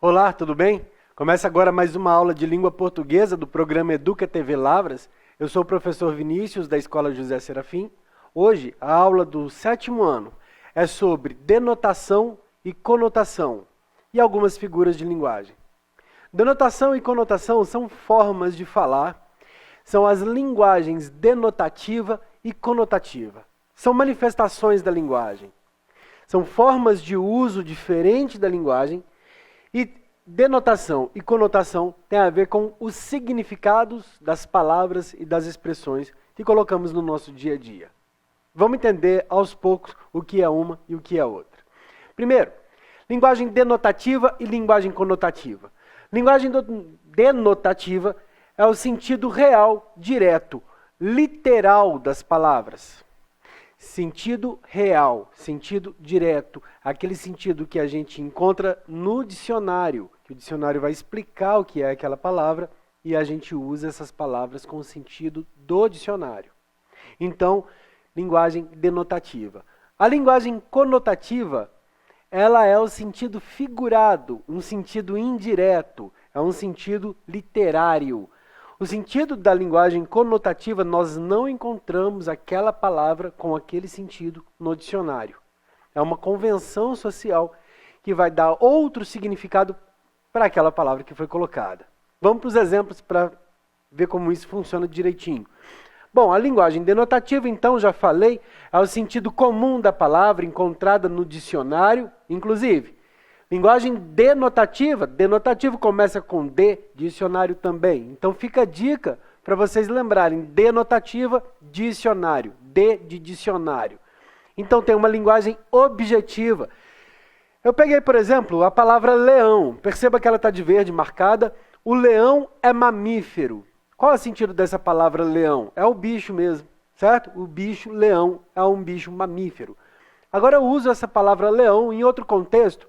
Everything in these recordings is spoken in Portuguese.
Olá, tudo bem? Começa agora mais uma aula de língua portuguesa do programa Educa TV Lavras. Eu sou o professor Vinícius, da Escola José Serafim. Hoje, a aula do 7º ano é sobre denotação e conotação e algumas figuras de linguagem. Denotação e conotação são formas de falar, são as linguagens denotativa e conotativa. São manifestações da linguagem. São formas de uso diferente da linguagem. E denotação e conotação tem a ver com os significados das palavras e das expressões que colocamos no nosso dia a dia. Vamos entender aos poucos o que é uma e o que é outra. Primeiro, linguagem denotativa e linguagem conotativa. Linguagem denotativa é o sentido real, direto, literal das palavras. Sentido real, sentido direto, aquele sentido que a gente encontra no dicionário, que o dicionário vai explicar o que é aquela palavra e a gente usa essas palavras com o sentido do dicionário. Então, linguagem denotativa. A linguagem conotativa, ela é o sentido figurado, um sentido indireto, é um sentido literário. O sentido da linguagem conotativa, nós não encontramos aquela palavra com aquele sentido no dicionário. É uma convenção social que vai dar outro significado para aquela palavra que foi colocada. Vamos para os exemplos para ver como isso funciona direitinho. Bom, a linguagem denotativa, então, já falei, é o sentido comum da palavra encontrada no dicionário, inclusive. Linguagem denotativa, denotativo começa com D, dicionário também. Então fica a dica para vocês lembrarem, denotativa, dicionário, D de dicionário. Então tem uma linguagem objetiva. Eu peguei, por exemplo, a palavra leão. Perceba que ela está de verde marcada. O leão é mamífero. Qual é o sentido dessa palavra leão? É o bicho mesmo, certo? O bicho leão é um bicho mamífero. Agora eu uso essa palavra leão em outro contexto,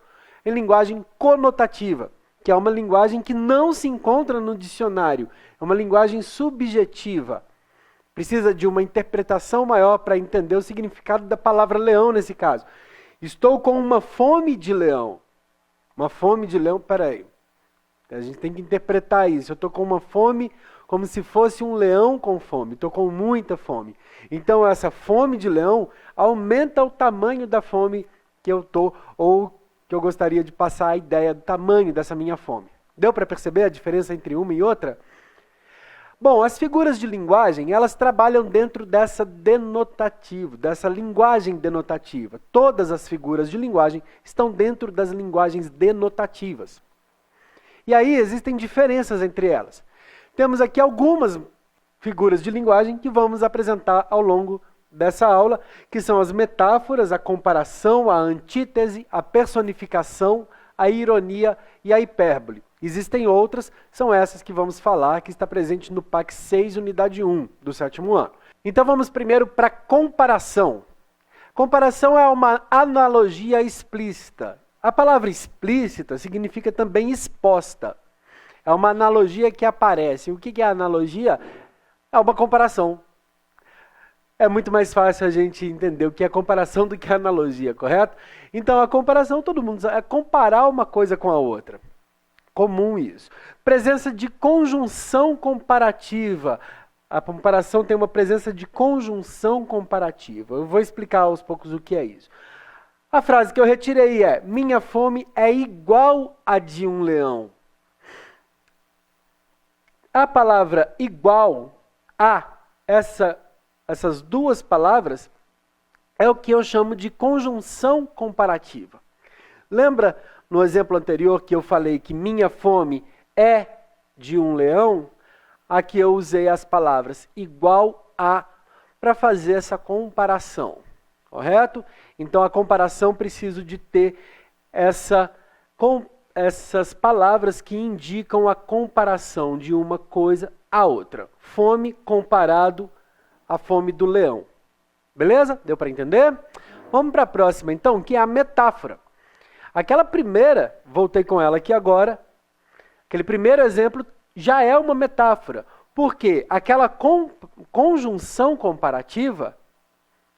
em linguagem conotativa, que é uma linguagem que não se encontra no dicionário, é uma linguagem subjetiva. Precisa de uma interpretação maior para entender o significado da palavra leão nesse caso. Estou com uma fome de leão. Uma fome de leão, peraí. A gente tem que interpretar isso. Eu estou com uma fome como se fosse um leão com fome. Estou com muita fome. Então essa fome de leão aumenta o tamanho da fome que eu estou, ou que eu gostaria de passar a ideia do tamanho dessa minha fome. Deu para perceber a diferença entre uma e outra? Bom, as figuras de linguagem, elas trabalham dentro dessa denotativa, dessa linguagem denotativa. Todas as figuras de linguagem estão dentro das linguagens denotativas. E aí existem diferenças entre elas. Temos aqui algumas figuras de linguagem que vamos apresentar ao longo dessa aula, que são as metáforas, a comparação, a antítese, a personificação, a ironia e a hipérbole. Existem outras, são essas que vamos falar, que está presente no PAC 6, unidade 1, do 7º ano. Então vamos primeiro para a comparação. Comparação é uma analogia explícita. A palavra explícita significa também exposta. É uma analogia que aparece. O que é analogia? É uma comparação. É muito mais fácil a gente entender o que é comparação do que analogia, correto? Então a comparação, todo mundo sabe, é comparar uma coisa com a outra. Comum isso. Presença de conjunção comparativa. A comparação tem uma presença de conjunção comparativa. Eu vou explicar aos poucos o que é isso. A frase que eu retirei é: minha fome é igual a de um leão. A palavra igual a, essas duas palavras, é o que eu chamo de conjunção comparativa. Lembra no exemplo anterior que eu falei que minha fome é de um leão? Aqui eu usei as palavras igual a para fazer essa comparação, correto? Então a comparação preciso de ter essas palavras que indicam a comparação de uma coisa a outra. Fome comparado à fome do leão. Beleza? Deu para entender? Vamos para a próxima então, que é a metáfora. Aquela primeira, voltei com ela aqui agora, aquele primeiro exemplo já é uma metáfora. Por quê? Aquela conjunção comparativa,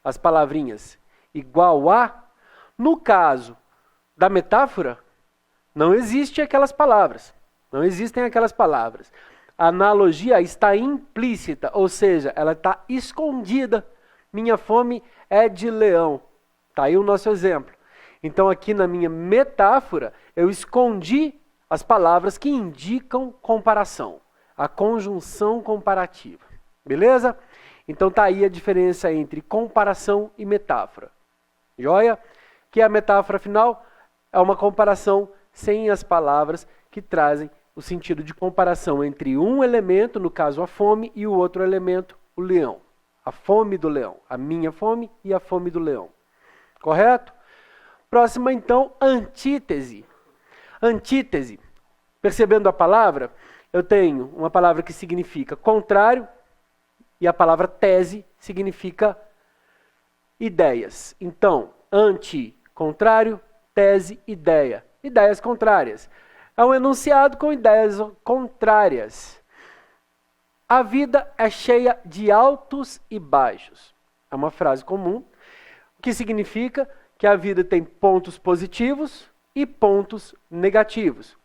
as palavrinhas igual a, no caso da metáfora, Não existem aquelas palavras. Não existem aquelas palavras. A analogia está implícita, ou seja, ela está escondida. Minha fome é de leão. Está aí o nosso exemplo. Então aqui na minha metáfora, eu escondi as palavras que indicam comparação. A conjunção comparativa. Beleza? Então está aí a diferença entre comparação e metáfora. Joia? Que a metáfora final é uma comparação sem as palavras que trazem o sentido de comparação entre um elemento, no caso a fome, e o outro elemento, o leão. A fome do leão. A minha fome e a fome do leão. Correto? Próxima então, antítese. Antítese. Percebendo a palavra, eu tenho uma palavra que significa contrário e a palavra tese significa ideias. Então, anti, contrário, tese, ideia. Ideias contrárias. É um enunciado com ideias contrárias. A vida é cheia de altos e baixos. É uma frase comum, que significa que a vida tem pontos positivos e pontos negativos.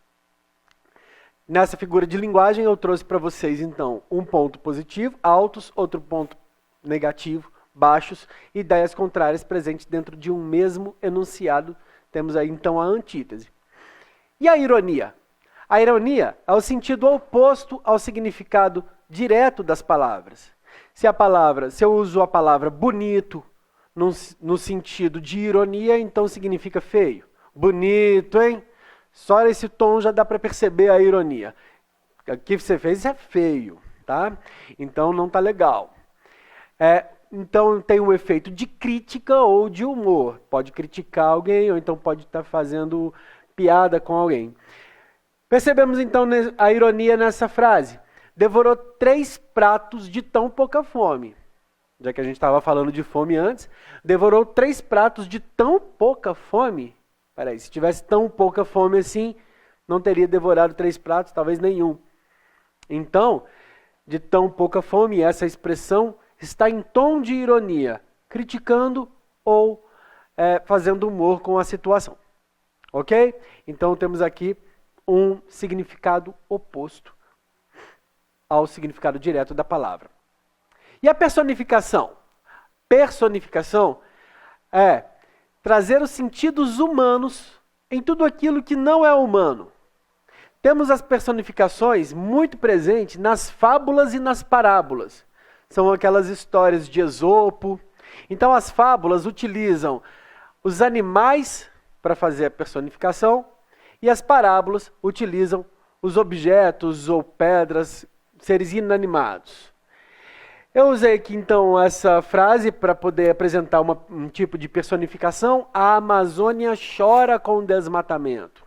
Nessa figura de linguagem eu trouxe para vocês, então, um ponto positivo, altos, outro ponto negativo, baixos, ideias contrárias presentes dentro de um mesmo enunciado. Temos aí, então, a antítese. E a ironia? A ironia é o sentido oposto ao significado direto das palavras. Se eu uso a palavra bonito no sentido de ironia, então significa feio. Bonito, hein? Só esse tom já dá para perceber a ironia. O que você fez é feio, tá? Então não tá legal. Então tem um efeito de crítica ou de humor. Pode criticar alguém ou então pode estar fazendo piada com alguém. Percebemos então a ironia nessa frase. Devorou 3 pratos de tão pouca fome. Já que a gente estava falando de fome antes, devorou 3 pratos de tão pouca fome. Peraí, se tivesse tão pouca fome assim, não teria devorado 3 pratos, talvez nenhum. Então, de tão pouca fome, essa expressão está em tom de ironia, criticando ou fazendo humor com a situação. Ok? Então temos aqui um significado oposto ao significado direto da palavra. E a personificação? Personificação é trazer os sentidos humanos em tudo aquilo que não é humano. Temos as personificações muito presentes nas fábulas e nas parábolas. São aquelas histórias de Esopo. Então as fábulas utilizam os animais para fazer a personificação e as parábolas utilizam os objetos ou pedras, seres inanimados. Eu usei aqui então essa frase para poder apresentar um tipo de personificação. A Amazônia chora com o desmatamento.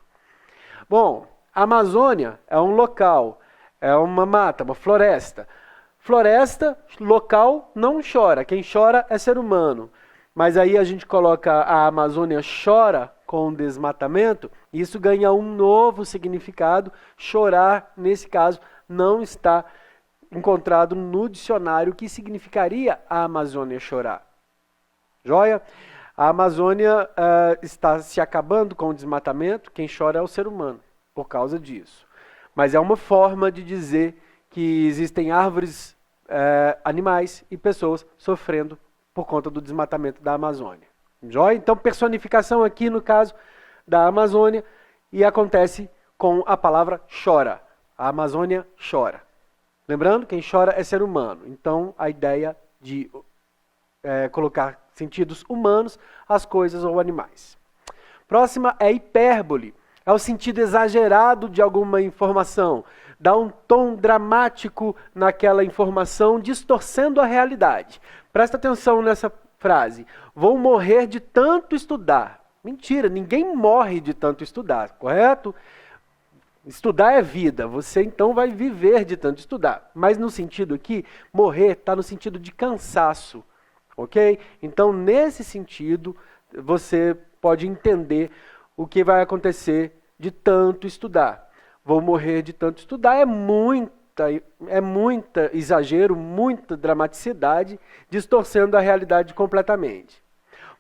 Bom, a Amazônia é um local, é uma mata, uma floresta. Floresta, local, não chora. Quem chora é ser humano. Mas aí a gente coloca a Amazônia chora com o desmatamento, e isso ganha um novo significado. Chorar, nesse caso, não está encontrado no dicionário que significaria a Amazônia chorar. Joia? A Amazônia está se acabando com o desmatamento, quem chora é o ser humano, por causa disso. Mas é uma forma de dizer que existem árvores, animais e pessoas sofrendo por conta do desmatamento da Amazônia. Joia? Então, personificação aqui no caso da Amazônia, e acontece com a palavra chora. A Amazônia chora. Lembrando, quem chora é ser humano. Então, a ideia de colocar sentidos humanos às coisas ou animais. Próxima é hipérbole. É o sentido exagerado de alguma informação. Dá um tom dramático naquela informação, distorcendo a realidade. Presta atenção nessa frase. Vou morrer de tanto estudar. Mentira, ninguém morre de tanto estudar, correto? Estudar é vida, você então vai viver de tanto estudar. Mas no sentido aqui, morrer está no sentido de cansaço, ok? Então, nesse sentido, você pode entender o que vai acontecer de tanto estudar. Vou morrer de tanto estudar é muita exagero, muita dramaticidade, distorcendo a realidade completamente.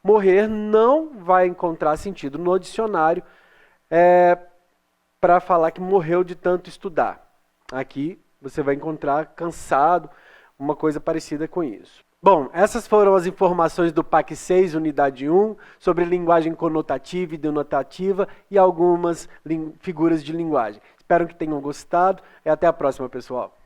Morrer não vai encontrar sentido no dicionário, para falar que morreu de tanto estudar. Aqui você vai encontrar cansado, uma coisa parecida com isso. Bom, essas foram as informações do PAC 6, unidade 1, sobre linguagem conotativa e denotativa e algumas figuras de linguagem. Espero que tenham gostado e até a próxima, pessoal.